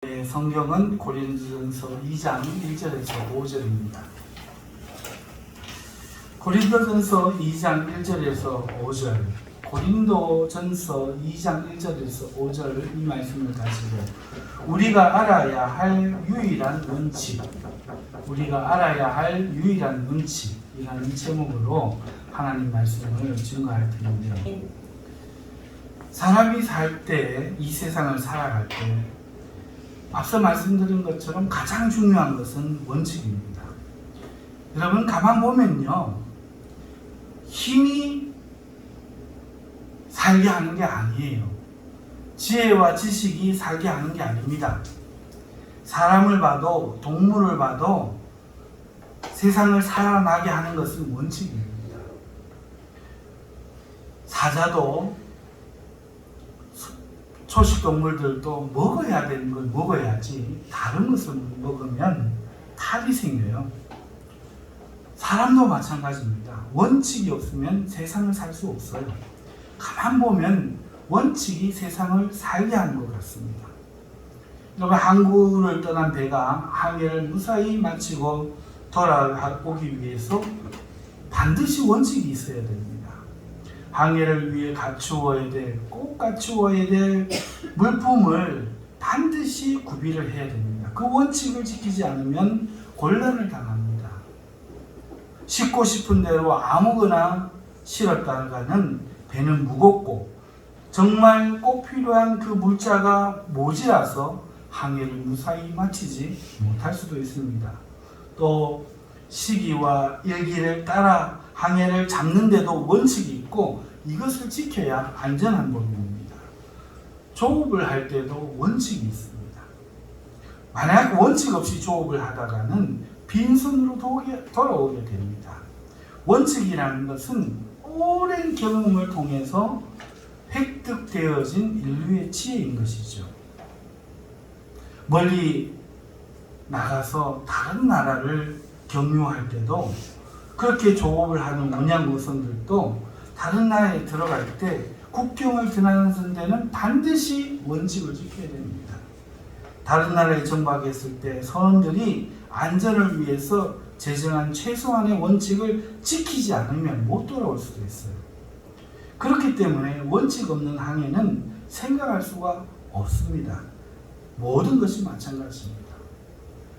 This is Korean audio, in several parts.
성경은 고린도전서 2장 1절에서 5절입니다. 고린도전서 2장 1절에서 5절, 고린도전서 2장 1절에서 5절 이 말씀을 가지고 우리가 알아야 할 유일한 원칙, 이라는 제목으로 하나님 말씀을 증거할 텐데요. 사람이 살 때, 이 세상을 살아갈 때 앞서 말씀드린 것처럼 가장 중요한 것은 원칙입니다. 여러분 가만 보면요, 힘이 살게 하는 게 아니에요. 지혜와 지식이 살게 하는 게 아닙니다. 사람을 봐도 동물을 봐도 세상을 살아나게 하는 것은 원칙입니다. 사자도 초식 동물들도 먹어야 되는 걸 먹어야지 다른 것을 먹으면 탈이 생겨요. 사람도 마찬가지입니다. 원칙이 없으면 세상을 살 수 없어요. 가만 보면 원칙이 세상을 살게 하는 것 같습니다. 여러분 항구를 떠난 배가 항해를 무사히 마치고 돌아오기 위해서 반드시 원칙이 있어야 됩니다. 항해를 위해 꼭 갖추어야 될 물품을 반드시 구비를 해야 됩니다. 그 원칙을 지키지 않으면 곤란을 당합니다. 싣고 싶은 대로 아무거나 실었다가는 배는 무겁고 정말 꼭 필요한 그 물자가 모자라서 항해를 무사히 마치지 못할 수도 있습니다. 또 시기와 일기를 따라 항해를 잡는데도 원칙이 있고 이것을 지켜야 안전한 법입니다. 조업을 할 때도 원칙이 있습니다. 만약 원칙 없이 조업을 하다가는 빈손으로 돌아오게 됩니다. 원칙이라는 것은 오랜 경험을 통해서 획득되어진 인류의 지혜인 것이죠. 멀리 나가서 다른 나라를 경유할 때도 그렇게 조업을 하는 운양거선들도 다른 나라에 들어갈 때 국경을 지나는 데는 반드시 원칙을 지켜야 됩니다. 다른 나라에 정박했을 때 선원들이 안전을 위해서 제정한 최소한의 원칙을 지키지 않으면 못 돌아올 수도 있어요. 그렇기 때문에 원칙 없는 항해는 생각할 수가 없습니다. 모든 것이 마찬가지입니다.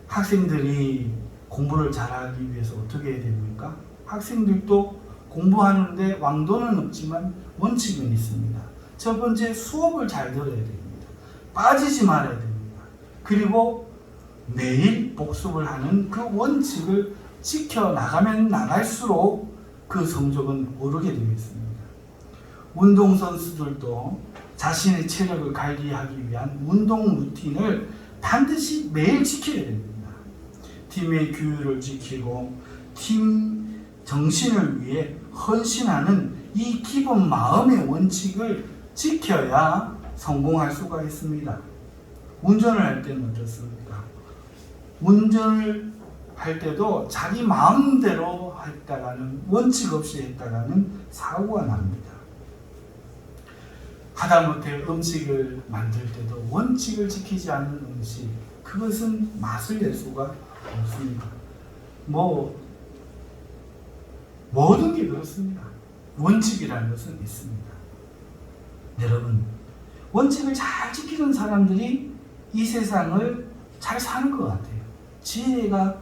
학생들이 공부를 잘하기 위해서 어떻게 해야 됩니까? 학생들도 공부하는데 왕도는 없지만 원칙은 있습니다. 첫 번째, 수업을 잘 들어야 됩니다. 빠지지 말아야 됩니다. 그리고 매일 복습을 하는 그 원칙을 지켜나가면 나갈수록 그 성적은 오르게 되겠습니다. 운동선수들도 자신의 체력을 관리하기 위한 운동 루틴을 반드시 매일 지켜야 됩니다. 팀의 규율을 지키고 팀 정신을 위해 헌신하는 이 기본 마음의 원칙을 지켜야 성공할 수가 있습니다. 운전을 할 때는 어떻습니까? 운전을 할 때도 자기 마음대로 했다가는 원칙 없이 했다가는 사고가 납니다. 하다못해 음식을 만들 때도 원칙을 지키지 않는 음식, 그것은 맛을 낼 수가 없습니다. 모든 게 그렇습니다. 원칙이라는 것은 있습니다. 여러분, 원칙을 잘 지키는 사람들이 이 세상을 잘 사는 것 같아요. 지혜가,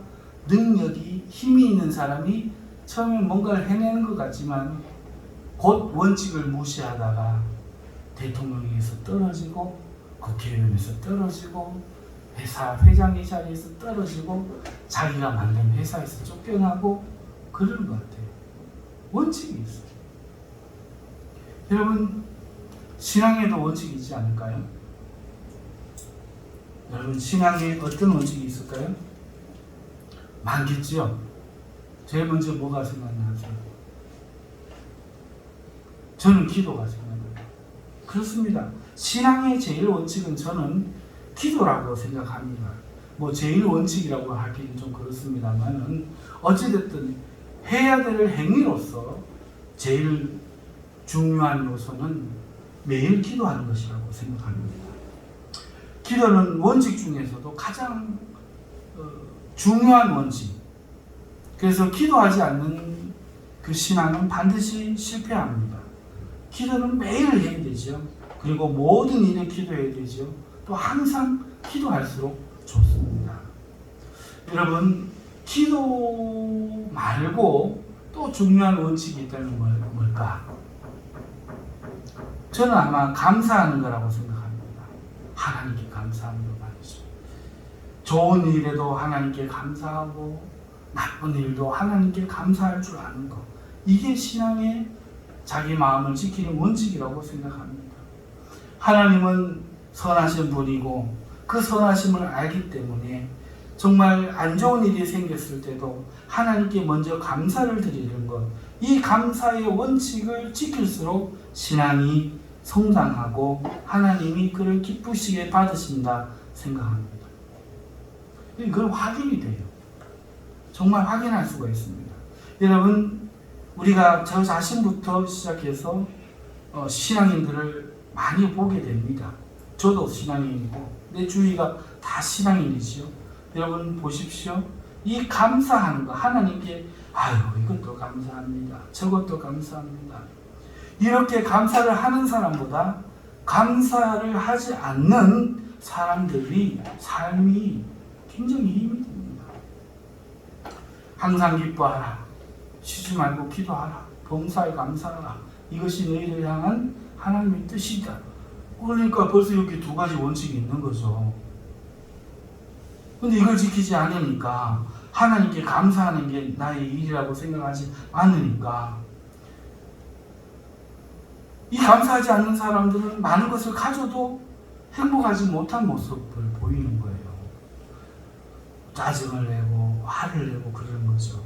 능력이, 힘이 있는 사람이 처음에 뭔가를 해내는 것 같지만 곧 원칙을 무시하다가 대통령에서 떨어지고 국회의원에서 떨어지고 회사 회장의 자리에서 떨어지고 자기가 만든 회사에서 쫓겨나고 그러는 것 같아요. 원칙이 있어요. 여러분, 신앙에도 원칙이 있지 않을까요? 여러분, 신앙에 어떤 원칙이 있을까요? 많겠지요? 제일 먼저 뭐가 생각나죠? 저는 기도가 생각나요. 그렇습니다. 신앙의 제일 원칙은 저는 기도라고 생각합니다. 제일 원칙이라고 하기는 좀 그렇습니다만은 어찌됐든 해야 될 행위로서 제일 중요한 요소는 매일 기도하는 것이라고 생각합니다. 기도는 원칙 중에서도 가장 중요한 원칙. 그래서 기도하지 않는 그 신앙은 반드시 실패합니다. 기도는 매일 해야 되죠. 그리고 모든 일에 기도해야 되죠. 또 항상 기도할수록 좋습니다. 여러분, 기도 말고 또 중요한 원칙이 있다는 건 뭘까? 저는 아마 감사하는 거라고 생각합니다. 하나님께 감사하는 거 말이죠. 좋은 일에도 하나님께 감사하고 나쁜 일도 하나님께 감사할 줄 아는 것. 이게 신앙의 자기 마음을 지키는 원칙이라고 생각합니다. 하나님은 선하신 분이고 그 선하심을 알기 때문에 정말 안 좋은 일이 생겼을 때도 하나님께 먼저 감사를 드리는 것. 이 감사의 원칙을 지킬수록 신앙이 성장하고 하나님이 그를 기쁘시게 받으신다 생각합니다. 이건 확인이 돼요. 정말 확인할 수가 있습니다. 여러분, 우리가 저 자신부터 시작해서 신앙인들을 많이 보게 됩니다. 저도 신앙인이고 내 주위가 다 신앙인이지요. 여러분 보십시오. 이 감사하는 거, 하나님께 아유 이것도 감사합니다. 저것도 감사합니다. 이렇게 감사를 하는 사람보다 감사를 하지 않는 사람들이 삶이 굉장히 힘이 듭니다. 항상 기뻐하라. 쉬지 말고 기도하라. 범사에 감사하라. 이것이 너희를 향한 하나님의 뜻이다. 그러니까 벌써 여기 두 가지 원칙이 있는 거죠. 근데 이걸 지키지 않으니까 하나님께 감사하는 게 나의 일이라고 생각하지 않으니까 이 감사하지 않는 사람들은 많은 것을 가져도 행복하지 못한 모습을 보이는 거예요. 짜증을 내고 화를 내고 그러는 거죠.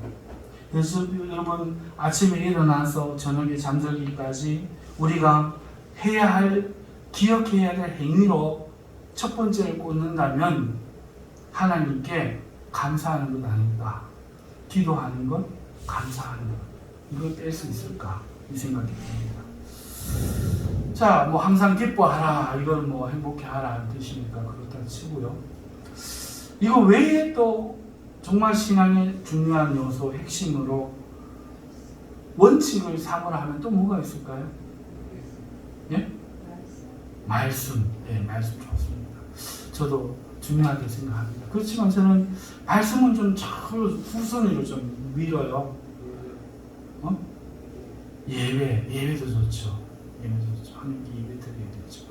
그래서 여러분 아침에 일어나서 저녁에 잠들기까지 우리가 해야 할, 기억해야 될 행위로 첫 번째를 꽂는다면 하나님께 감사하는 것 아닐까? 기도하는 것, 감사하는 것. 이걸 뺄 수 있을까? 이 생각이 듭니다. 자, 뭐 항상 기뻐하라. 이건 뭐 행복해하라 뜻이니까 그렇다 치고요. 이거 외에 또 정말 신앙의 중요한 요소, 핵심으로 원칙을 삼으라 하면 또 뭐가 있을까요? 예? 말씀. 네, 말씀 좋습니다. 저도 중요하게 생각합니다. 그렇지만 저는 말씀은 좀 후순위로 좀 밀어요. 예배도 좋죠. 예배도 좋죠. 하나님께 예배 드려야 되죠.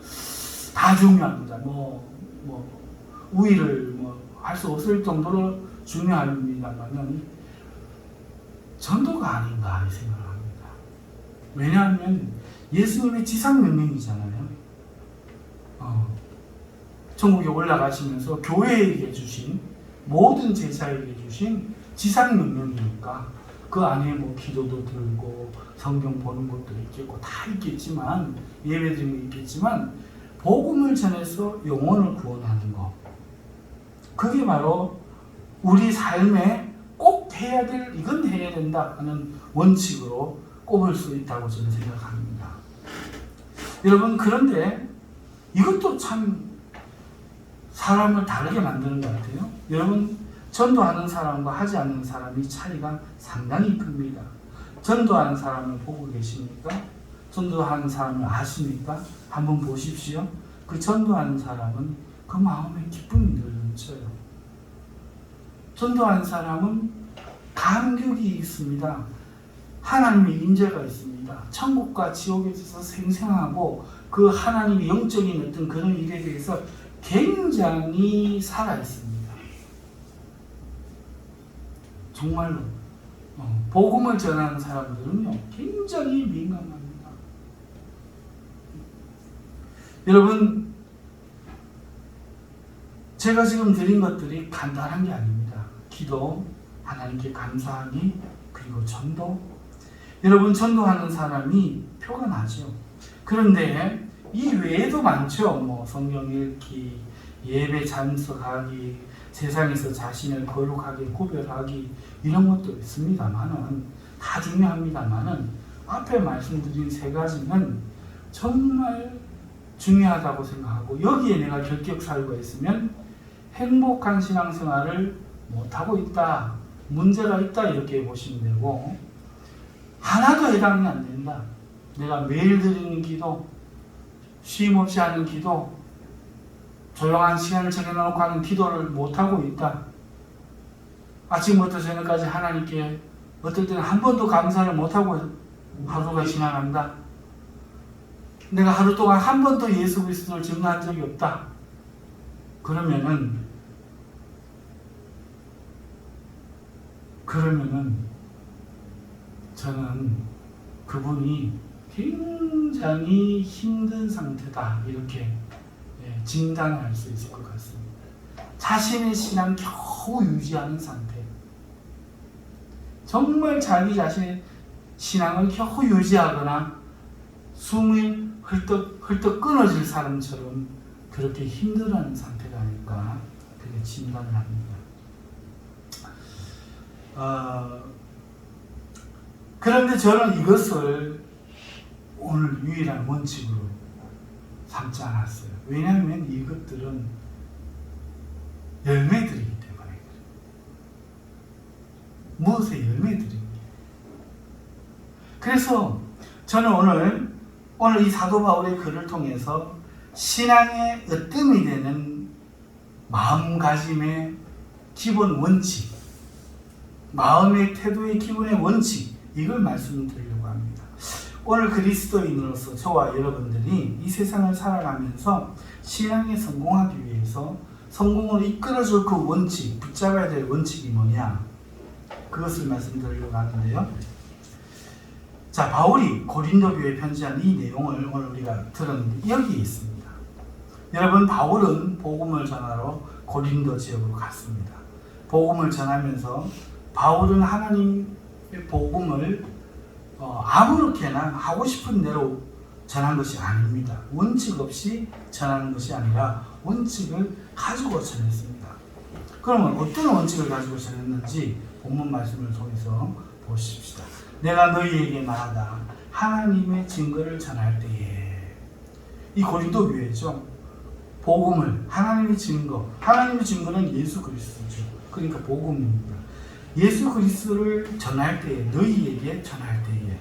다 중요합니다. 우위를 할 수 없을 정도로 중요합니다만은 전도가 아닌가 생각을 합니다. 왜냐하면 예수님의 지상명령이잖아요. 천국에 올라가시면서 교회에게 주신, 모든 제자에게 주신 지상명령이니까 그 안에 뭐 기도도 들고 성경 보는 것도 있겠고 다 있겠지만, 예배드리는 게 있겠지만, 복음을 전해서 영혼을 구원하는 것, 그게 바로 우리 삶에 꼭 해야 될, 이건 해야 된다 하는 원칙으로 꼽을 수 있다고 저는 생각합니다. 여러분, 그런데 이것도 참 사람을 다르게 만드는 것 같아요. 여러분, 전도하는 사람과 하지 않는 사람이 차이가 상당히 큽니다. 전도하는 사람을 보고 계십니까? 전도하는 사람을 아십니까? 한번 보십시오. 그 전도하는 사람은 그 마음에 기쁨이 늘 넘쳐요. 전도하는 사람은 감격이 있습니다. 하나님의 임재가 있습니다. 천국과 지옥에서 생생하고 그 하나님의 영적인 어떤 그런 일에 대해서 굉장히 살아있습니다. 정말로 복음을 전하는 사람들은요 굉장히 민감합니다. 여러분, 제가 지금 드린 것들이 간단한 게 아닙니다. 기도, 하나님께 감사하기, 그리고 전도. 여러분, 전도하는 사람이 표가 나죠. 그런데 이 외에도 많죠. 성경 읽기, 예배 참석하기, 세상에서 자신을 거룩하게 구별하기, 이런 것도 있습니다만은, 다 중요합니다만은, 앞에 말씀드린 세 가지는 정말 중요하다고 생각하고 여기에 내가 결격 사유가 있으면 행복한 신앙생활을 못하고 있다, 문제가 있다 이렇게 보시면 되고, 하나도 해당이 안 된다. 내가 매일 드리는 기도, 쉼 없이 하는 기도, 조용한 시간을 정해놓고 하는 기도를 못하고 있다. 아침부터 저녁까지 하나님께 어떨 때는 한 번도 감사를 못하고 하루가 지나간다. 내가 하루 동안 한 번도 예수 그리스도를 증거한 적이 없다. 그러면은 저는 그분이 굉장히 힘든 상태다 이렇게 진단할 수 있을 것 같습니다. 자신의 신앙 겨우 유지하는 상태, 정말 자기 자신의 신앙을 겨우 유지하거나 숨이 헐떡 끊어질 사람처럼 그렇게 힘들어하는 상태가 아닐까 그렇게 진단을 합니다. 그런데 저는 이것을 오늘 유일한 원칙으로 삼지 않았어요. 왜냐하면 이것들은 열매들이기 때문에. 무엇의 열매들입니다. 그래서 저는 오늘 이 사도 바울의 글을 통해서 신앙의 으뜸이 되는 마음가짐의 기본 원칙, 마음의 태도의 기본의 원칙, 이걸 말씀드리려고 합니다. 오늘 그리스도인으로서 저와 여러분들이 이 세상을 살아가면서 신앙에 성공하기 위해서 성공을 이끌어줄 그 원칙, 붙잡아야 될 원칙이 뭐냐, 그것을 말씀드리려고 하는데요. 자, 바울이 고린도 교회에 편지한 이 내용을 오늘 우리가 들었는데 여기에 있습니다. 여러분, 바울은 복음을 전하러 고린도 지역으로 갔습니다. 복음을 전하면서 바울은 하나님의 복음을 아무렇게나 하고 싶은 대로 전한 것이 아닙니다. 원칙 없이 전하는 것이 아니라 원칙을 가지고 전했습니다. 그러면 어떤 원칙을 가지고 전했는지 본문 말씀을 통해서 보십시다. 내가 너희에게 말하다 하나님의 증거를 전할 때에, 이 고린도 교회죠. 복음을, 하나님의 증거는 예수 그리스도죠. 그러니까 복음입니다. 예수 그리스도를 전할 때에, 너희에게 전할 때에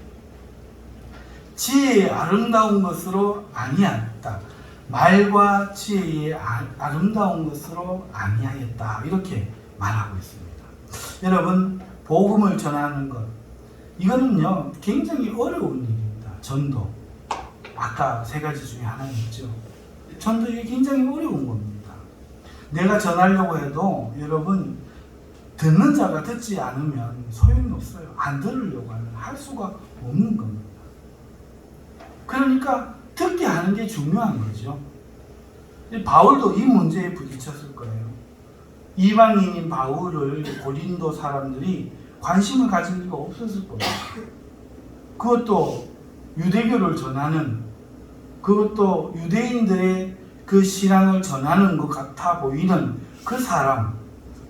지혜의 아름다운 것으로 아니하였다. 말과 지혜의 아름다운 것으로 아니하였다. 이렇게 말하고 있습니다. 여러분, 복음을 전하는 것, 이거는요 굉장히 어려운 일입니다. 전도, 아까 세 가지 중에 하나였죠. 전도 이게 굉장히 어려운 겁니다. 내가 전하려고 해도 여러분, 듣는 자가 듣지 않으면 소용이 없어요. 안 들으려고 하면 할 수가 없는 겁니다. 그러니까 듣게 하는 게 중요한 거죠. 바울도 이 문제에 부딪혔을 거예요. 이방인인 바울을 고린도 사람들이 관심을 가질 리가 없었을 거예요. 그것도 유대교를 전하는, 그것도 유대인들의 그 신앙을 전하는 것 같아 보이는 그 사람,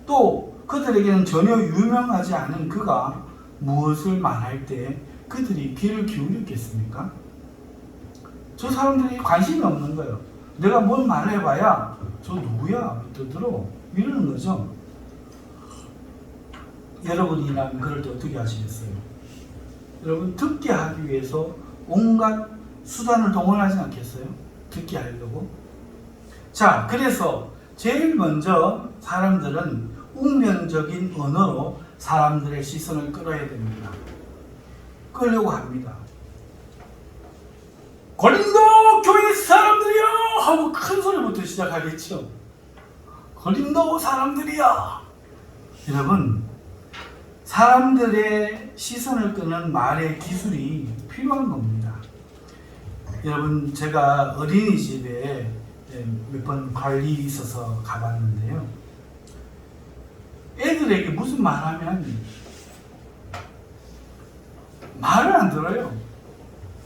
또 그들에게는 전혀 유명하지 않은 그가 무엇을 말할 때 그들이 귀를 기울였겠습니까? 저 사람들이 관심이 없는 거예요. 내가 뭘 말해봐야 저 누구야? 떠들어. 이러는 거죠. 여러분이라면 그럴 때 어떻게 하시겠어요? 여러분, 듣게 하기 위해서 온갖 수단을 동원하지 않겠어요? 듣게 하려고. 자, 그래서 제일 먼저 사람들은 웅변적인 언어로 사람들의 시선을 끌어야 됩니다. 끌려고 합니다. 고린도 교회 사람들이여! 하고 큰 소리부터 시작하겠죠. 고린도 사람들이여! 여러분, 사람들의 시선을 끄는 말의 기술이 필요한 겁니다. 여러분, 제가 어린이집에 몇 번 관리 있어서 가봤는데요. 애들에게 무슨 말하면 말을 안 들어요.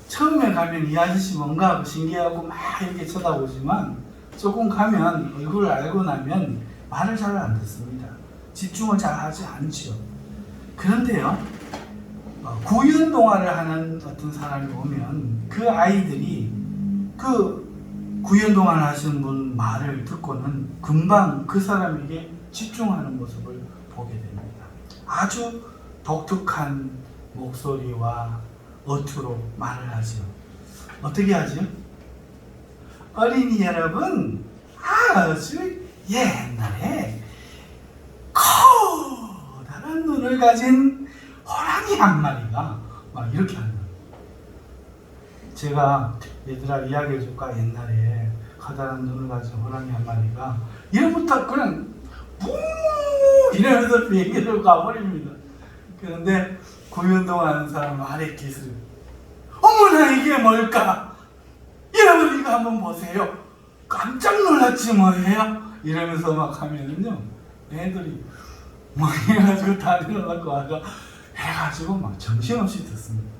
처음에 가면 이 아저씨 뭔가 하고 신기하고 막 이렇게 쳐다보지만 조금 가면 얼굴을 알고 나면 말을 잘 안 듣습니다. 집중을 잘 하지 않죠. 그런데요, 구연동화를 하는 어떤 사람이 오면 그 아이들이 그 구연동안 하신 분 말을 듣고는 금방 그 사람에게 집중하는 모습을 보게 됩니다. 아주 독특한 목소리와 어투로 말을 하죠. 어떻게 하죠? 어린이 여러분, 아주 옛날에 커다란 눈을 가진 호랑이 한 마리가 막 이렇게 하는 거예요. 제가 얘들아 이야기해줄까? 옛날에 커다란 눈을 가진 호랑이 한 마리가 이름부터 그냥 뿡 이러면서 비행기를 가버립니다. 그런데 구연동하는 사람 말의 기술, 어머나 이게 뭘까? 여러분 이거 한번 보세요. 깜짝 놀랐지 뭐예요? 이러면서 막 하면은요, 애들이 막 해가지고 다 일어나고 와서 해가지고 막 정신없이 듣습니다.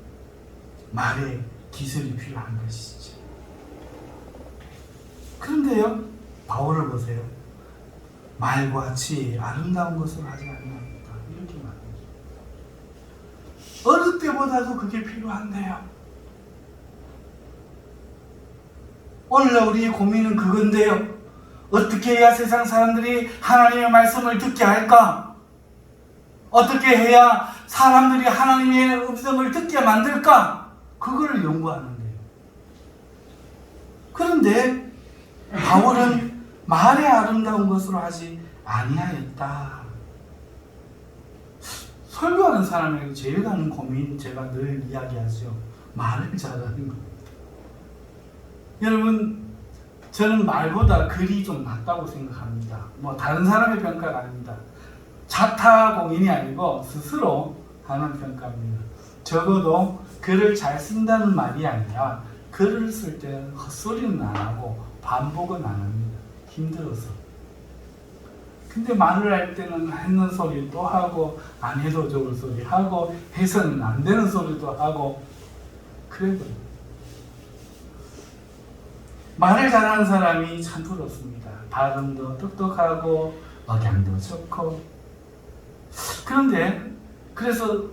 말의 기술이 필요한 것이죠. 그런데요, 바울을 보세요. 말과 지혜, 아름다운 것을 하지 아니합니다. 이렇게 말합니다. 어느 때보다도 그게 필요한데요. 오늘 우리의 고민은 그건데요. 어떻게 해야 세상 사람들이 하나님의 말씀을 듣게 할까? 어떻게 해야 사람들이 하나님의 음성을 듣게 만들까? 그걸 연구하는데요. 그런데 바울은 말의 아름다운 것으로 하지 아니하였다. 설교하는 사람에게 제일 가는 고민, 제가 늘 이야기하죠. 말을 잘하는 것. 여러분, 저는 말보다 글이 좀 낫다고 생각합니다. 뭐 다른 사람의 평가가 아닙니다. 자타공인이 아니고 스스로 하는 평가입니다. 적어도 글을 잘 쓴다는 말이 아니라 글을 쓸 때 헛소리는 안 하고 반복은 안 합니다. 힘들어서. 근데 말을 할 때는 했는 소리 또 하고 안 해도 좋을 소리 하고 해서는 안 되는 소리도 하고 그래요. 말을 잘하는 사람이 참 부럽습니다. 발음도 똑똑하고 억양도 좋고. 그런데 그래서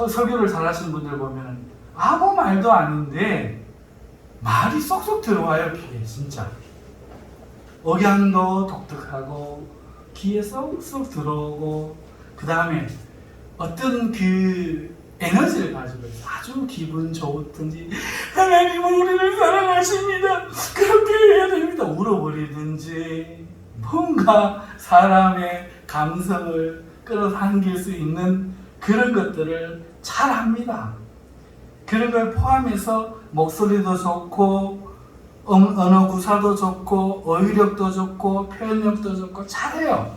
설교를 잘하시는 분들 보면 아무 말도 아닌데 말이 쏙쏙 들어와요. 귀에 진짜. 억양도 독특하고 귀에 쏙쏙 들어오고, 그 다음에 어떤 그 에너지를 가지고 있어요. 아주 기분 좋든지 하나님은 우리를 사랑하십니다, 그렇게 해야 됩니다, 울어버리든지 뭔가 사람의 감성을 끌어당길 수 있는 그런 것들을 잘 합니다. 그런 걸 포함해서 목소리도 좋고 언어 구사도 좋고 어휘력도 좋고 표현력도 좋고 잘해요.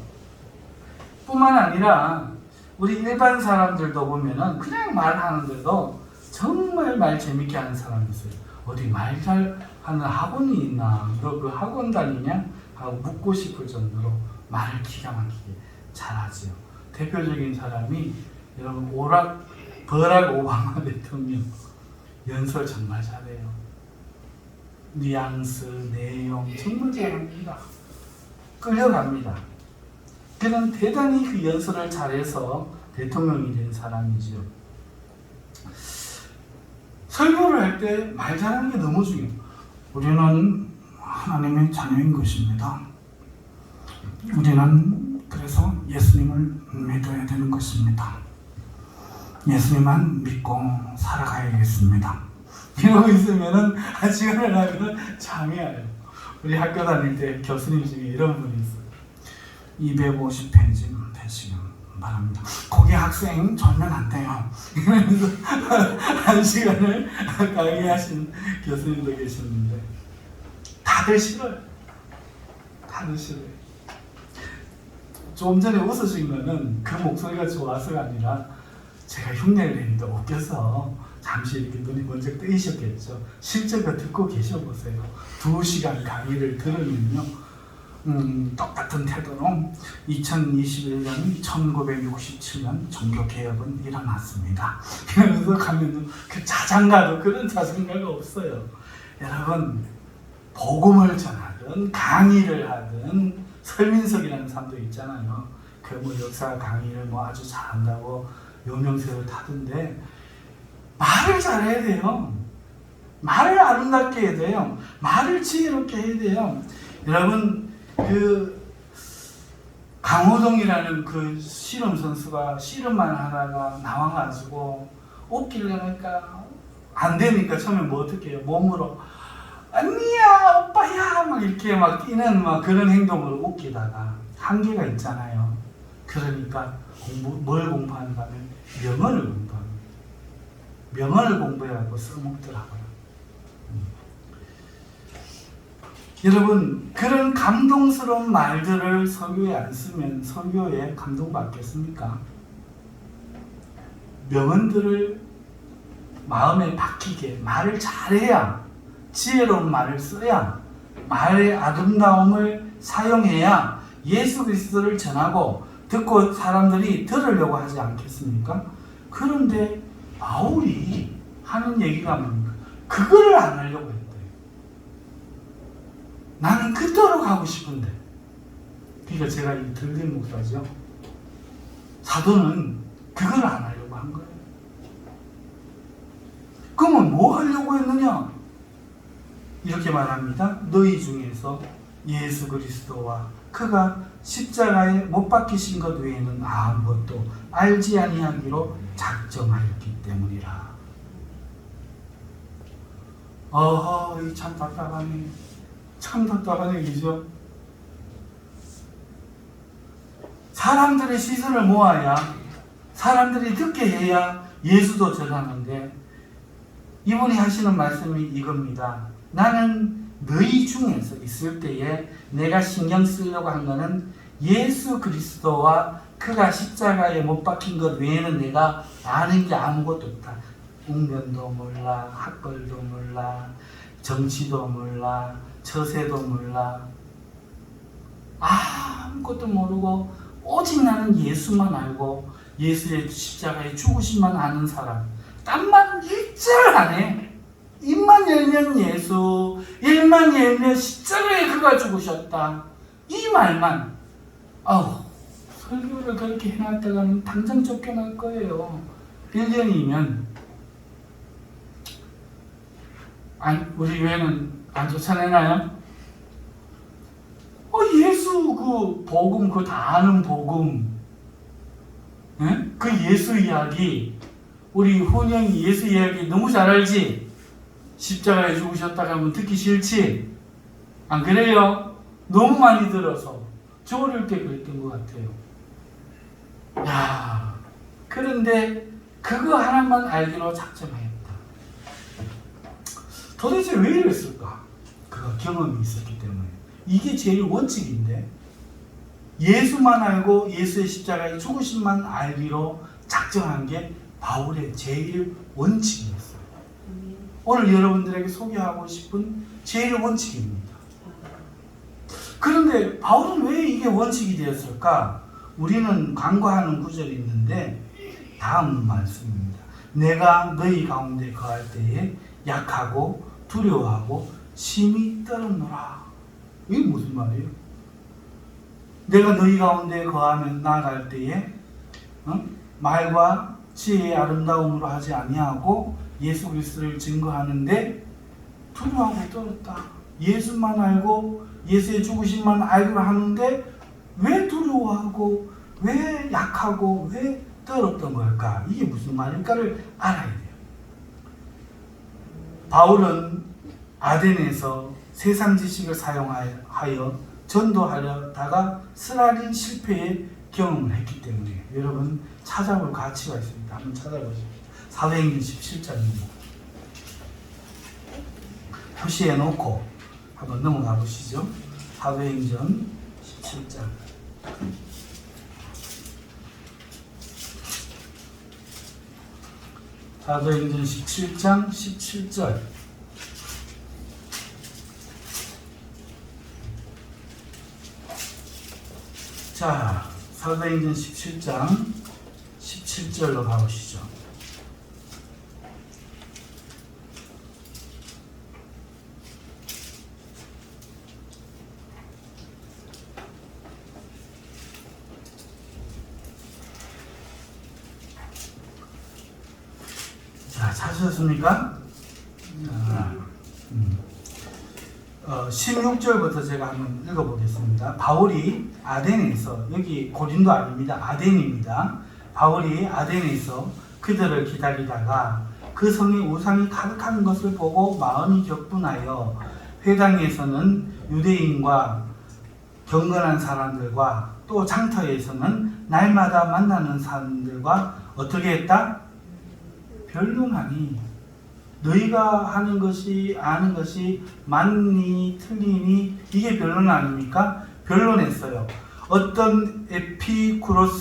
뿐만 아니라 우리 일반 사람들도 보면은 그냥 말하는데도 정말 말 재밌게 하는 사람이 있어요. 어디 말 잘하는 학원이 있나? 너 그 학원 다니냐? 하고 묻고 싶을 정도로 말을 기가 막히게 잘하지요. 대표적인 사람이 여러분 버락 오바마 대통령. 연설 정말 잘해요. 뉘앙스, 내용 정말 잘합니다. 끌려갑니다. 그는 대단히 그 연설을 잘해서 대통령이 된 사람이죠. 설교를 할 때 말 잘하는 게 너무 중요해요. 우리는 하나님의 자녀인 것입니다. 우리는 그래서 예수님을 믿어야 되는 것입니다. 예수님만 믿고 살아가야겠습니다. 이러고 있으면은 한 시간을 하면 잠이 와요. 우리 학교 다닐 때 교수님 중에 이런 분이 있어요. 250페이지 되시면 바랍니다. 거기 학생 졸면 안 돼요. 이러면서 한 시간을 강의하신 교수님도 계셨는데 다들 싫어요. 다들 싫어요. 좀 전에 웃으신 거는 그 목소리가 좋아서가 아니라 제가 흉내를 내는데 웃겨서 잠시 이렇게 눈이 번쩍 뜨이셨겠죠. 실제 그 듣고 계셔보세요. 2시간 강의를 들으면요, 똑같은 태도로 2021년 1967년 종교개혁은 일어났습니다. 그러면서 가면 그 자장가도 그런 자장가가 없어요. 여러분, 복음을 전하든 강의를 하든 설민석이라는 사람도 있잖아요. 그 뭐 역사 강의를 뭐 아주 잘한다고 요명세를 타던데 말을 잘해야 돼요. 말을 아름답게 해야 돼요. 말을 지혜롭게 해야 돼요. 여러분, 강호동이라는 그 씨름 선수가 씨름만 하다가 나와가지고 웃기려니까 안 되니까 처음에 뭐 어떻게 해요? 몸으로 언니야, 오빠야 막 이렇게 막 뛰는 막 그런 행동으로 웃기다가 한계가 있잖아요. 그러니까 뭘 공부하는가 하면 명언을 공부합니다. 명언을 공부해갖고 써먹더라고요. 여러분, 그런 감동스러운 말들을 설교에 안 쓰면 설교에 감동받겠습니까? 명언들을 마음에 박히게 말을 잘해야, 지혜로운 말을 써야, 말의 아름다움을 사용해야 예수 그리스도를 전하고 듣고 사람들이 들으려고 하지 않겠습니까? 그런데 바울이 하는 얘기가 뭡니까? 그거를 안 하려고 했대요. 나는 그토록 하고 싶은데. 그러니까 제가 이 들린 목사죠. 사도는 그걸 안 하려고 한 거예요. 그러면 뭐 하려고 했느냐? 이렇게 말합니다. 너희 중에서 예수 그리스도와 그가 십자가에 못 박히신 것 외에는 아무것도 알지 아니하기로 작정하였기 때문이라. 이 참 답답하네. 참 답답한 얘기죠. 사람들의 시선을 모아야, 사람들이 듣게 해야 예수도 전하는데, 이분이 하시는 말씀이 이겁니다. 나는 너희 중에서 있을 때에 내가 신경 쓰려고 한 거는 예수 그리스도와 그가 십자가에 못 박힌 것 외에는 내가 아는 게 아무것도 없다. 웅변도 몰라, 학벌도 몰라, 정치도 몰라, 처세도 몰라, 아무것도 모르고 오직 나는 예수만 알고 예수의 십자가의 죽으심만 아는 사람. 딴만 일절 안 해. 입만 열면 예수, 입만 열면 십자가에 그가 죽으셨다. 이 말만. 설교를 그렇게 해놨다가는 당장 쫓겨날 거예요. 1년이면. 우리 교회는 안 쫓아내나요? 예수 그 복음, 그 다 아는 복음, 그 예수 이야기, 우리 훈영이 예수 이야기 너무 잘 알지? 십자가에 죽으셨다가 하면 듣기 싫지? 안 그래요? 너무 많이 들어서 저 어릴 때 그랬던 것 같아요. 그런데 그거 하나만 알기로 작정하였다. 도대체 왜 이랬을까? 그가 경험이 있었기 때문에. 이게 제일 원칙인데, 예수만 알고 예수의 십자가의 죽으심만 알기로 작정한 게 바울의 제일 원칙이었어요. 오늘 여러분들에게 소개하고 싶은 제일 원칙입니다. 그런데 바울은 왜 이게 원칙이 되었을까? 우리는 간과하는 구절이 있는데 다음 말씀입니다. 내가 너희 가운데 거할 때에 약하고 두려워하고 심히 떨었노라. 이게 무슨 말이에요? 내가 너희 가운데 거하면 나아갈 때에 말과 지혜의 아름다움으로 하지 아니하고 예수 그리스도를 증거하는데 두려워하고 떨었다. 예수만 알고 예수의 죽으심만 알고 하는데 왜 두려워하고 왜 약하고 왜 떨었던 걸까? 이게 무슨 말일까를 알아야 돼요. 바울은 아덴에서 세상 지식을 사용하여 전도하려다가 쓰라린 실패의 경험을 했기 때문에 여러분 찾아볼 가치가 있습니다. 한번 찾아보십시오. 사도행전 17장입니다. 표시해 놓고 한번 넘어가 보시죠. 사도행전 17장. 사도행전 17장 17절. 자, 사도행전 17장 17절로 가보시죠. 자, 찾으셨습니까? 16절부터 제가 한번 읽어보겠습니다. 바울이 아덴에서, 여기 고린도 아닙니다. 아덴입니다. 바울이 아덴에서 그들을 기다리다가 그 성에 우상이 가득한 것을 보고 마음이 격분하여 회당에서는 유대인과 경건한 사람들과 또 장터에서는 날마다 만나는 사람들과 어떻게 했다? 변론하니 너희가 하는 것이 아는 것이 맞니 틀리니 이게 변론 아닙니까? 변론했어요. 어떤 에피쿠로스와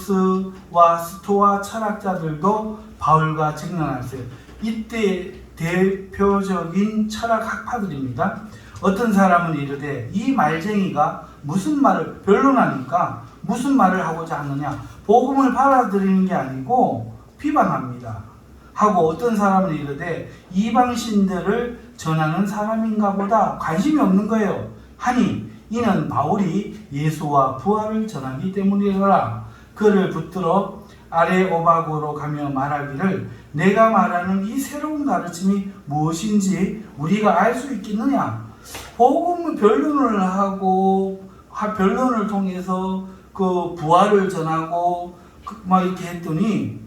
스토아 철학자들도 바울과 증언했어요. 이때 대표적인 철학 학파들입니다. 어떤 사람은 이르되 이 말쟁이가 무슨 말을 변론하니까 무슨 말을 하고자 하느냐, 복음을 받아들이는 게 아니고 비방합니다. 하고 어떤 사람은 이르되 이방신들을 전하는 사람인가 보다, 관심이 없는 거예요. 하니 이는 바울이 예수와 부활을 전하기 때문이더라. 그를 붙들어 아레오바고로 가며 말하기를 내가 말하는 이 새로운 가르침이 무엇인지 우리가 알 수 있겠느냐. 복음을 변론을 하고 변론을 통해서 그 부활을 전하고 막 이렇게 했더니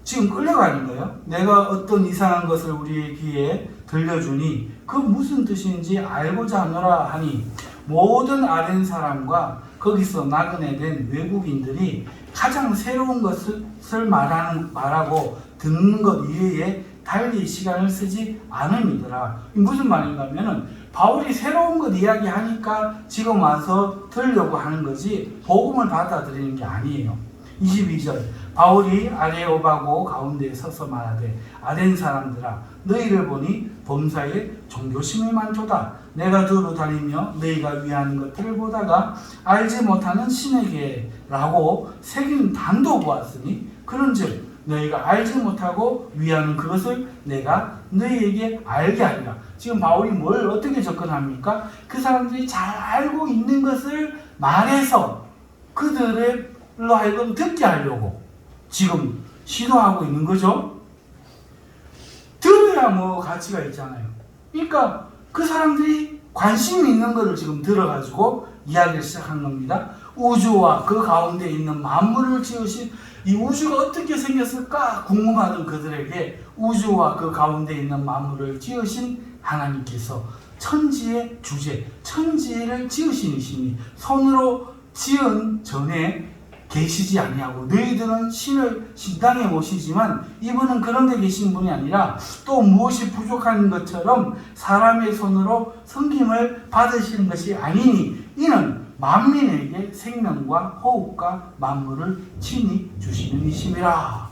지금 끌려가는 거예요. 내가 어떤 이상한 것을 우리의 귀에 들려주니 그 무슨 뜻인지 알고자 하노라 하니 모든 아덴 사람과 거기서 나그네 된 외국인들이 가장 새로운 것을 말하고 듣는 것 이외에 달리 시간을 쓰지 않음이더라. 무슨 말인가 하면은 바울이 새로운 것 이야기하니까 지금 와서 들으려고 하는 거지 복음을 받아들이는 게 아니에요. 22절 바울이 아레오바고 가운데에 서서 말하되 아덴 사람들아 너희를 보니 범사에 종교심이 많도다. 내가 두루 다니며 너희가 위하는 것들을 보다가 알지 못하는 신에게라고 새긴 단도 보았으니 그런즉 너희가 알지 못하고 위하는 그것을 내가 너희에게 알게 하리라. 지금 바울이 뭘 어떻게 접근합니까? 그 사람들이 잘 알고 있는 것을 말해서 그들로 하여금 듣게 하려고 지금 시도하고 있는 거죠. 들어야 뭐 가치가 있잖아요. 그러니까 그 사람들이 관심 있는 것을 지금 들어가지고 이야기를 시작한 겁니다. 우주와 그 가운데 있는 만물을 지으신 이 우주가 어떻게 생겼을까 궁금하던 그들에게 우주와 그 가운데 있는 만물을 지으신 하나님께서 천지의 주제, 천지를 지으신 이시니 손으로 지은 전에 계시지 아니하고 너희들은 신을 신당에 모시지만 이분은 그런 데 계신 분이 아니라 또 무엇이 부족한 것처럼 사람의 손으로 섬김을 받으시는 것이 아니니 이는 만민에게 생명과 호흡과 만물을 친히 주시는 이심이라.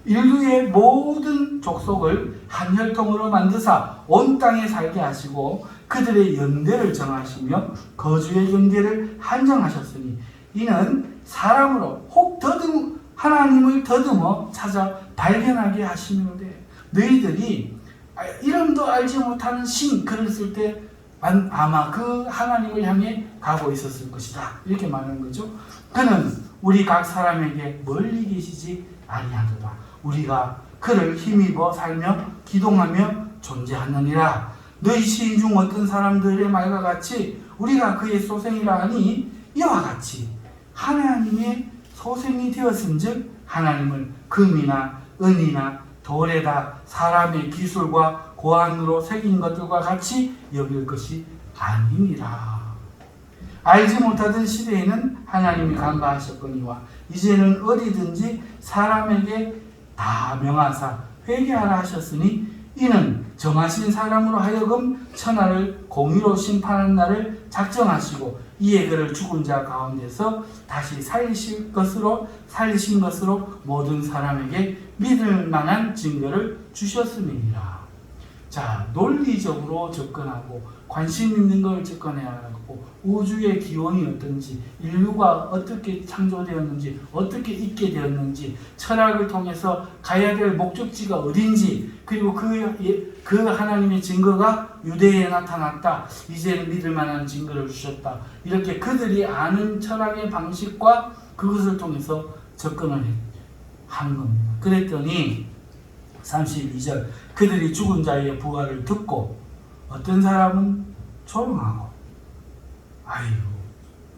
인류의 모든 족속을 한 혈통으로 만드사 온 땅에 살게 하시고 그들의 연대를 정하시며 거주의 경계를 한정하셨으니 이는 사람으로 혹 하나님을 더듬어 찾아 발견하게 하시는데 너희들이 이름도 알지 못하는 신 글을 쓸 때 아마 그 하나님을 향해 가고 있었을 것이다. 이렇게 말하는 거죠. 그는 우리 각 사람에게 멀리 계시지 아니하도다. 우리가 그를 힘입어 살며 기동하며 존재하느니라. 너희 시인 중 어떤 사람들의 말과 같이 우리가 그의 소생이라 하니 이와 같이 하나님의 소생이 되었은즉 하나님을 금이나 은이나 돌에다 사람의 기술과 고안으로 새긴 것들과 같이 여길 것이 아니니라. 알지 못하던 시대에는 하나님이 간과하셨거니와 이제는 어디든지 사람에게 다 명하사 회개하라 하셨으니 이는 정하신 사람으로 하여금 천하를 공의로 심판하는 날을 작정하시고 이에 그를 죽은 자 가운데서 다시 살리신 것으로 모든 사람에게 믿을 만한 증거를 주셨음이니라. 자, 논리적으로 접근하고 관심 있는 걸 접근해야 하고 우주의 기원이 어떤지 인류가 어떻게 창조되었는지 어떻게 있게 되었는지 철학을 통해서 가야 될 목적지가 어딘지 그리고 그 하나님의 증거가 유대에 나타났다. 이제는 믿을 만한 증거를 주셨다. 이렇게 그들이 아는 철학의 방식과 그것을 통해서 접근을 한 겁니다. 그랬더니 32절 그들이 죽은 자의 부활을 듣고 어떤 사람은 조롱하고, 아이고,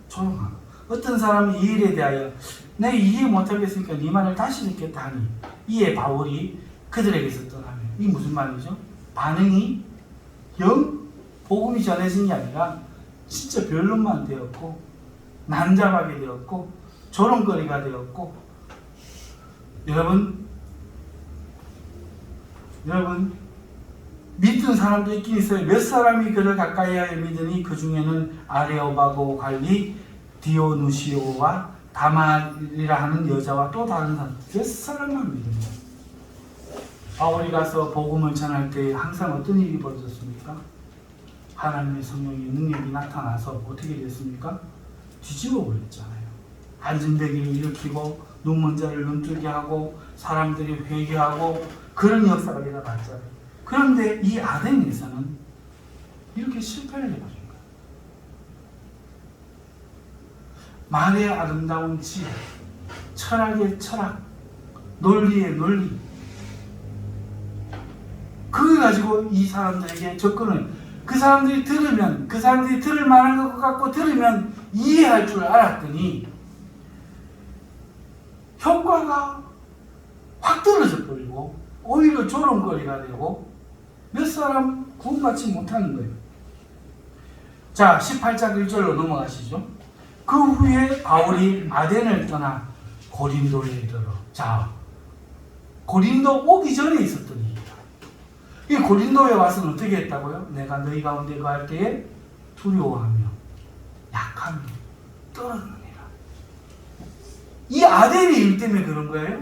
조롱하고. 어떤 사람은 이 일에 대하여 내 이해 못하겠으니까 네 말을 다시 듣겠다 하니 이에 바울이 그들에게서 떠나면, 이게 무슨 말이죠? 반응이 영 복음이 전해진 게 아니라 진짜 변론만 되었고 난잡하게 되었고 조롱거리가 되었고. 여러분 믿는 사람도 있긴 있어요. 몇 사람이 그를 가까이하여 믿으니 그 중에는 아레오바고 관리 디오누시오와 다말이라 하는 여자와 또 다른 사람, 몇 사람만 믿습니다. 바울이 가서 복음을 전할 때 항상 어떤 일이 벌어졌습니까? 하나님의 성령의 능력이 나타나서 어떻게 됐습니까? 뒤집어 버렸잖아요. 안진뱅이를 일으키고 눈먼 자를 눈뜨게 하고 사람들이 회개하고 그런 역사가 일어났잖아요. 그런데 이 아덴에서는 이렇게 실패를 해버린 거예요. 말의 아름다운 지혜, 철학의 철학, 논리의 논리, 그걸 가지고 이 사람들에게 접근을, 그 사람들이 들으면, 그 사람들이 들을 만한 것 같고 들으면 이해할 줄 알았더니 효과가 확 떨어져 버리고 오히려 조롱거리가 되고 몇 사람 구원받지 못하는 거예요. 자, 18장 1절로 넘어가시죠. 그 후에 바울이 아덴을 떠나 고린도에 이르러. 자, 고린도 오기 전에 있었던 일이다. 이 고린도에 와서는 어떻게 했다고요? 내가 너희 가운데 거할 때에 두려워하며 약하며 떨어지느니라. 이 아덴의 일 때문에 그런 거예요.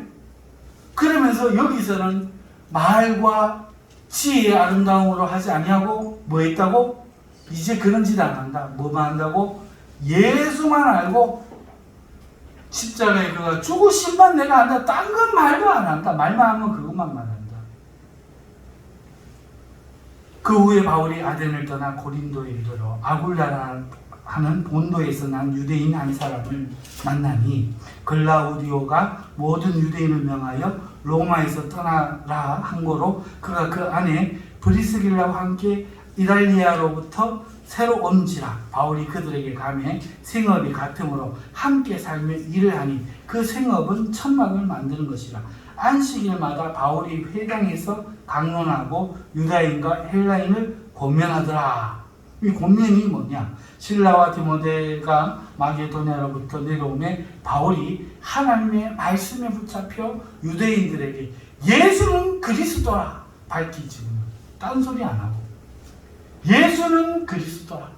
그러면서 여기서는 말과 지혜의 아름다움으로 하지 아니하고 뭐 했다고? 이제 그런 짓 안 한다. 뭐만 한다고? 예수만 알고 십자가에 그가 죽으심만 내가 한다. 딴 건 말도 안 한다. 말만 하면 그것만 말한다. 그 후에 바울이 아덴을 떠나 고린도에 이르러 아굴라라 하는 본도에서 난 유대인 한 사람을 만나니 글라우디오가 모든 유대인을 명하여 로마에서 떠나라 한 거로 그가 그 안에 브리스길라와 함께 이달리아로부터 새로 온지라. 바울이 그들에게 가매 생업이 같으므로 함께 살며 일을 하니 그 생업은 천막을 만드는 것이라. 안식일마다 바울이 회당에서 강론하고 유다인과 헬라인을 권면하더라. 이 권면이 뭐냐? 실라와 디모데가 마게도냐로부터 내려오매 바울이 하나님의 말씀에 붙잡혀 유대인들에게 예수는 그리스도라 밝히지. 딴소리 안 하고 예수는 그리스도라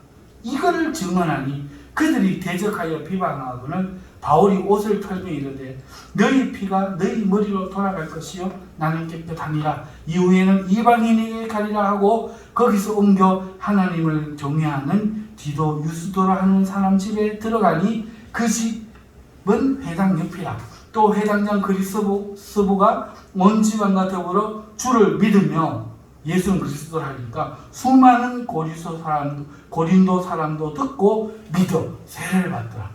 이거를 증언하니 그들이 대적하여 비방하거늘 바울이 옷을 털며 이르되 너희 피가 너희 머리로 돌아갈 것이요 나는 깨끗함이라. 이후에는 이방인에게 가리라 하고 거기서 옮겨 하나님을 경외하는 디도 유스도라 하는 사람 집에 들어가니 그 집은 회당 옆이라. 또 회당장 그리스도가 온 집안과 더불어 주를 믿으며 예수는 그리스도를 하니까 수많은 고린도 사람도 듣고 믿어 세례를 받더라.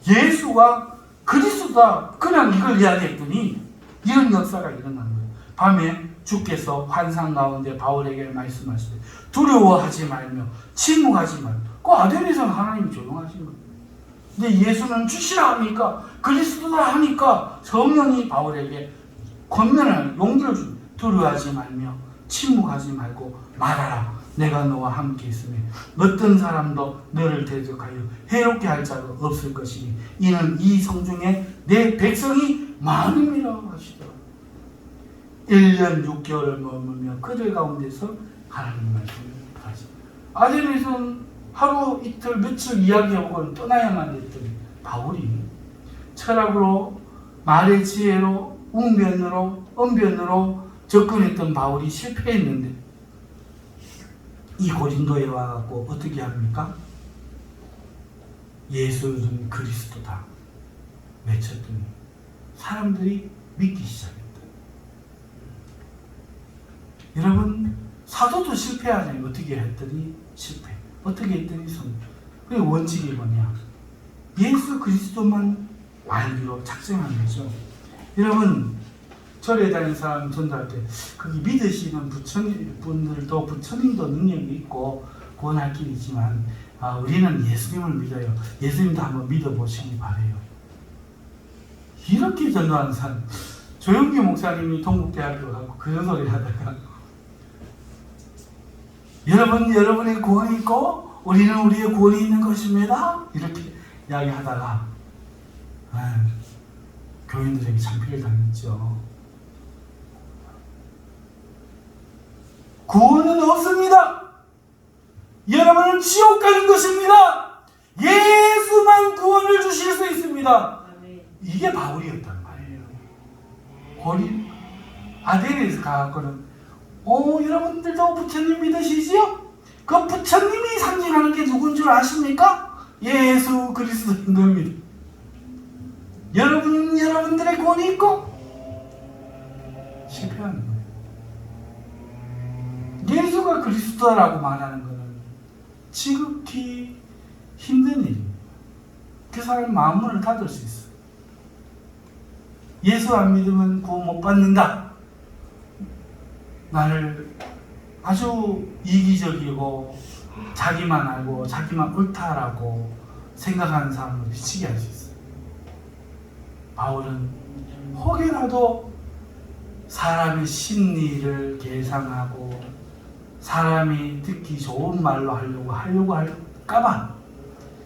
예수가 그리스도다 그냥 이걸 이야기했더니 이런 역사가 일어난 거예요. 밤에 주께서 환상 가운데 바울에게 말씀하시되 두려워하지 말며 침묵하지 말며. 그 아덴에서는 하나님이 조용하신 거예요. 근데 예수는 주시라 하니까 그리스도다 하니까 성령이 바울에게 권면을 용기를 주고 두려워하지 말며 침묵하지 말고 말하라. 내가 너와 함께 있으며 어떤 사람도 너를 대적하여 해롭게 할 자가 없을 것이니 이는 이 성중에 내 백성이 많음이라 하시더라. 1년 6개월을 머물며 그들 가운데서 하나님 말씀을 하시. 아덴에서는 하루 이틀 며칠 이야기하고 떠나야만 했더니 바울이 철학으로 말의 지혜로 웅변으로 언변으로 접근했던 바울이 실패했는데 이 고린도에 와갖고 어떻게 합니까? 예수는 그리스도다 외쳤더니 사람들이 믿기 시작했다. 여러분 사도도 실패하잖아요. 어떻게 했더니 실패. 어떻게 했더니 성공. 그리고 원칙이 뭐냐? 예수 그리스도만 알기로 작정한 거죠. 여러분 절에 다니는 사람 전도할 때 거기 믿으시는 분들도 부처님도 능력이 있고 구원할 길이 있지만 우리는 예수님을 믿어요. 예수님도 한번 믿어보시기 바래요. 이렇게 전도하는 사람, 조영기 목사님이 동국대학교 가고 그런 소리 하다가 여러분의 구원이 있고 우리는 우리의 구원이 있는 것입니다. 이렇게 이야기하다가 교인들에게 창피를 당했죠. 구원은 없습니다. 여러분은 지옥 가는 것입니다. 예수만 구원을 주실 수 있습니다. 이게 바울이었단 말이에요. 아덴에서 가갖고는 여러분들도 부처님 믿으시지요? 그 부처님이 상징하는 게 누군 줄 아십니까? 예수 그리스도인 겁니다. 여러분들의 구원이 있고 실패하는 거예요. 예수가 그리스도라고 말하는 것은 지극히 힘든 일입니다. 그 사람 마음문을 닫을 수 있어요. 예수 안 믿으면 구원 못 받는다. 나를 아주 이기적이고 자기만 알고 자기만 옳다라고 생각하는 사람을 미치게 할 수 있어요. 바울은 혹여라도 사람의 심리를 계산하고 사람이 듣기 좋은 말로 하려고 할까봐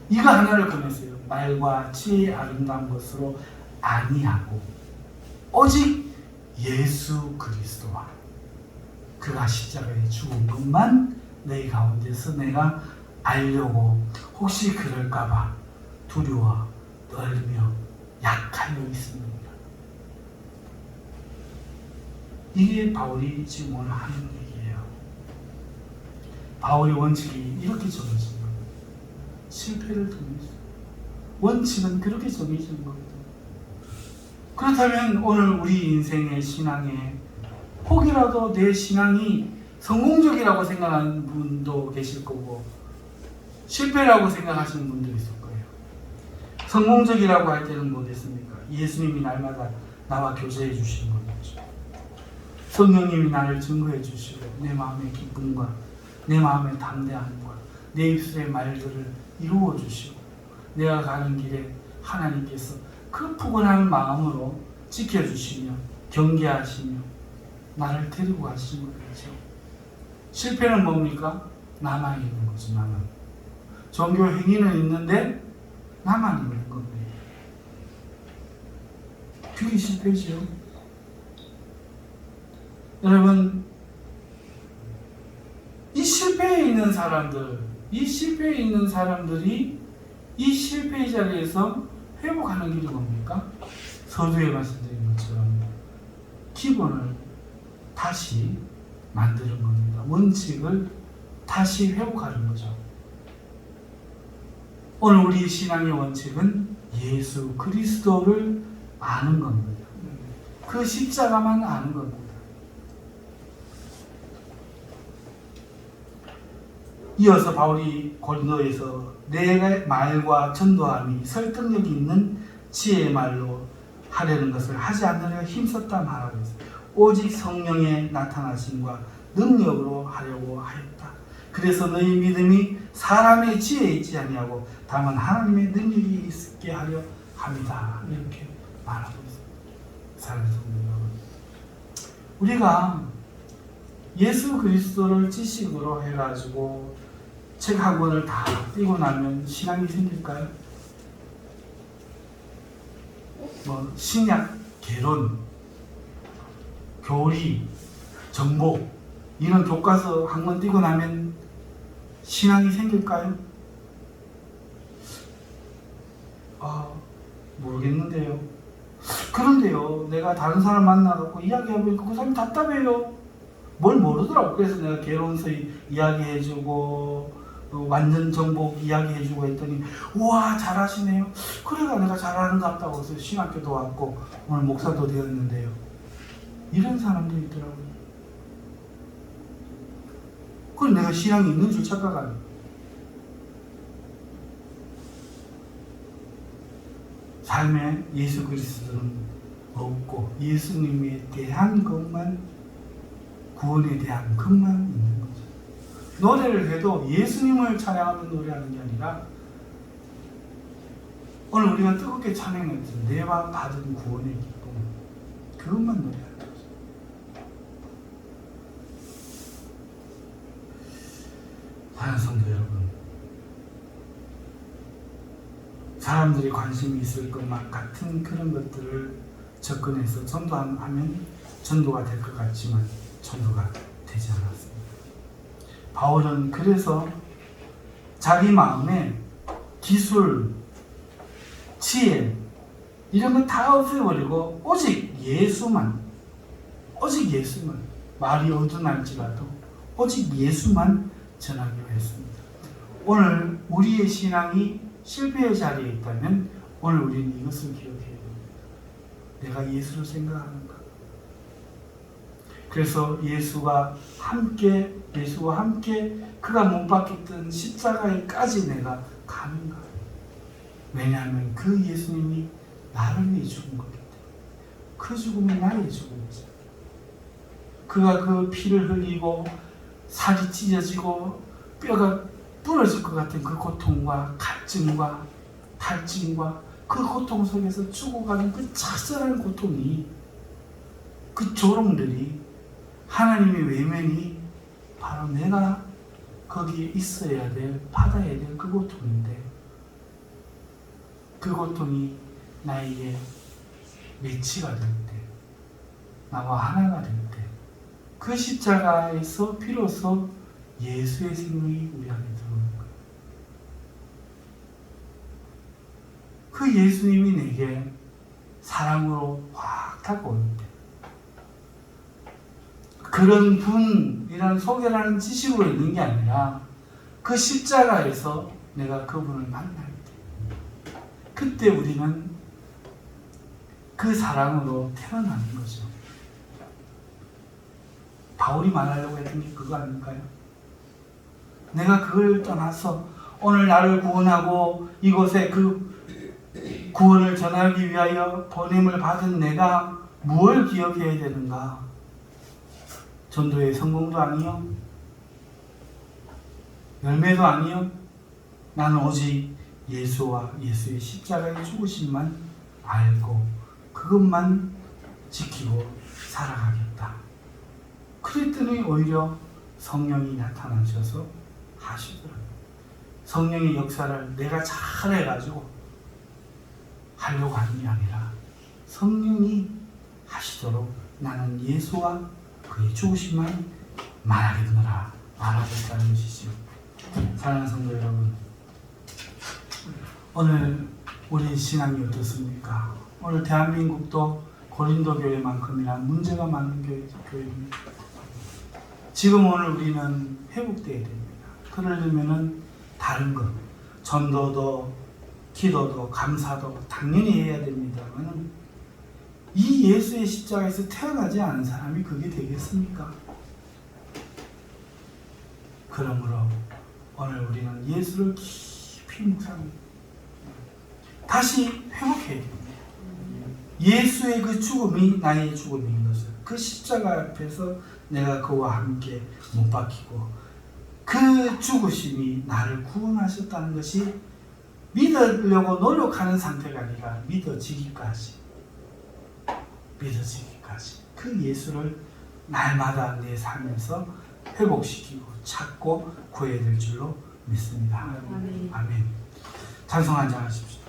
이거 하나를 꺼냈어요. 말과 지혜의 아름다운 것으로 아니하고 오직 예수 그리스도와 그가 십자가에 죽은 것만 내 가운데서 내가 알려고 혹시 그럴까봐 두려워 떨며 약하여 있습니다. 이게 바울이 지금 오늘 하는 얘기예요. 바울의 원칙이 이렇게 정해진 겁니다. 실패를 통해서 원칙은 그렇게 정해진 겁니다. 그렇다면 오늘 우리 인생의 신앙에 혹이라도 내 신앙이 성공적이라고 생각하는 분도 계실 거고 실패라고 생각하시는 분도 있을 거예요. 성공적이라고 할 때는 뭐겠습니까? 예수님이 날마다 나와 교제해 주시는 거죠. 성령님이 나를 증거해 주시고 내 마음의 기쁨과 내 마음의 담대함과 내 입술의 말들을 이루어 주시고 내가 가는 길에 하나님께서 그 푸근한 마음으로 지켜주시며 경계하시며 나를 데리고 가시는 거죠. 실패는 뭡니까? 나만 있는 거지. 나만. 종교 행위는 있는데 나만 있는 겁니다. 그게 실패죠. 여러분, 이 실패에 있는 사람들이 이 실패의 자리에서 회복하는 길이 뭡니까? 서두에 말씀드린 것처럼 기본을 다시 만드는 겁니다. 원칙을 다시 회복하는 거죠. 오늘 우리 신앙의 원칙은 예수 그리스도를 아는 겁니다. 그 십자가만 아는 겁니다. 이어서 바울이 고린도에서 내 말과 전도함이 설득력 있는 지혜의 말로 하려는 것을 하지 않으려 힘썼다 말하고 있어요. 오직 성령의 나타나심과 능력으로 하려고 하였다. 그래서 너희 믿음이 사람의 지혜에 있지 아니하고 다만 하나님의 능력이 있게 하려 합니다. 이렇게 말하고 있습니다. 사랑하는 성도 여러분, 우리가 예수 그리스도를 지식으로 해가지고 책 학원을 다 띄고 나면 신앙이 생길까요? 신약, 개론, 교리, 정복 이런 교과서 한 권 띄고 나면 신앙이 생길까요? 모르겠는데요. 그런데요, 내가 다른 사람 만나갖고 이야기해보니까 그 사람이 답답해요. 뭘 모르더라고. 그래서 내가 개론서 이야기해주고 완전 정복 이야기해주고 했더니 우와 잘하시네요. 그래가 내가 잘하는 것 같다고 해서 신학교도 왔고 오늘 목사도 되었는데요. 이런 사람들이 있더라고요. 그럼 내가 신앙이 있는 줄 착각하는. 삶에 예수 그리스도는 없고 예수님에 대한 것만, 구원에 대한 것만 있는 거죠. 노래를 해도 예수님을 찬양하는 노래하는 게 아니라 오늘 우리가 뜨겁게 찬양했던 내가 받은 구원의 기쁨, 그것만 노래하는 거죠. 사랑하는 성도 여러분, 사람들이 관심이 있을 것만 같은 그런 것들을 접근해서 전도하면 전도가 될 것 같지만 전도가 되지 않았습니다. 바울은 그래서 자기 마음에 기술, 지혜 이런 거 다 없애버리고 오직 예수만, 말이 어둔할지라도 오직 예수만 전하기로 했습니다. 오늘 우리의 신앙이 실패의 자리에 있다면 오늘 우리는 이것을 기억해야 됩니다. 내가 예수를 생각하는가? 그래서 예수와 함께 그가 못 박혔던 십자가에까지 내가 가는가? 왜냐하면 그 예수님이 나를 위해 죽은 거기 때문에. 그 죽음이 나의 죽음이죠. 그가 그 피를 흘리고 살이 찢어지고 뼈가 부러질 것 같은 그 고통과 갈증과 탈진과 그 고통 속에서 죽어가는 그 처절한 고통이, 그 조롱들이, 하나님의 외면이 바로 내가 거기에 있어야 될, 받아야 될 그 고통인데, 그 고통이 나에게 매치가 될 때, 나와 하나가 될 때, 그 십자가에서 비로소 예수의 생명이 우리 안에 들어오는 거예요. 그 예수님이 내게 사랑으로 확 다가올 때, 그런 분이라는 소개라는 지식으로 있는 게 아니라 그 십자가에서 내가 그분을 만날 때, 그때 우리는 그 사랑으로 태어나는 거죠. 바울이 말하려고 했던 게 그거 아닐까요? 내가 그걸 떠나서 오늘 나를 구원하고 이곳에 그 구원을 전하기 위하여 보냄을 받은 내가 무엇을 기억해야 되는가? 전도의 성공도 아니요, 열매도 아니요, 나는 오직 예수와 예수의 십자가의 죽으심만 알고 그것만 지키고 살아가겠다. 그랬더니 오히려 성령이 나타나셔서 하시더라고요. 성령의 역사를 내가 잘해가지고 하려고 하는 게 아니라 성령이 하시도록 나는 예수와 그의 죽으심만 말하겠노라, 말하겠다는 것이죠. 사랑하는 성도 여러분, 오늘 우리 신앙이 어떻습니까? 오늘 대한민국도 고린도 교회만큼이나 문제가 많은 교회입니다. 지금 오늘 우리는 회복되어야 됩니다. 그러려면 다른 것, 전도도 기도도 감사도 당연히 해야 됩니다만, 이 예수의 십자가에서 태어나지 않은 사람이 그게 되겠습니까? 그러므로 오늘 우리는 예수를 깊이 묵상합니다. 다시 회복해야 됩니다. 예수의 그 죽음이 나의 죽음인 것을, 그 십자가 앞에서 내가 그와 함께 못 박히고 그 죽으심이 나를 구원하셨다는 것이 믿으려고 노력하는 상태가 아니라 믿어지기까지 그 예수를 날마다 내 삶에서 회복시키고 찾고 구해야 될 줄로 믿습니다. 아멘. 찬송 한장 하십시오.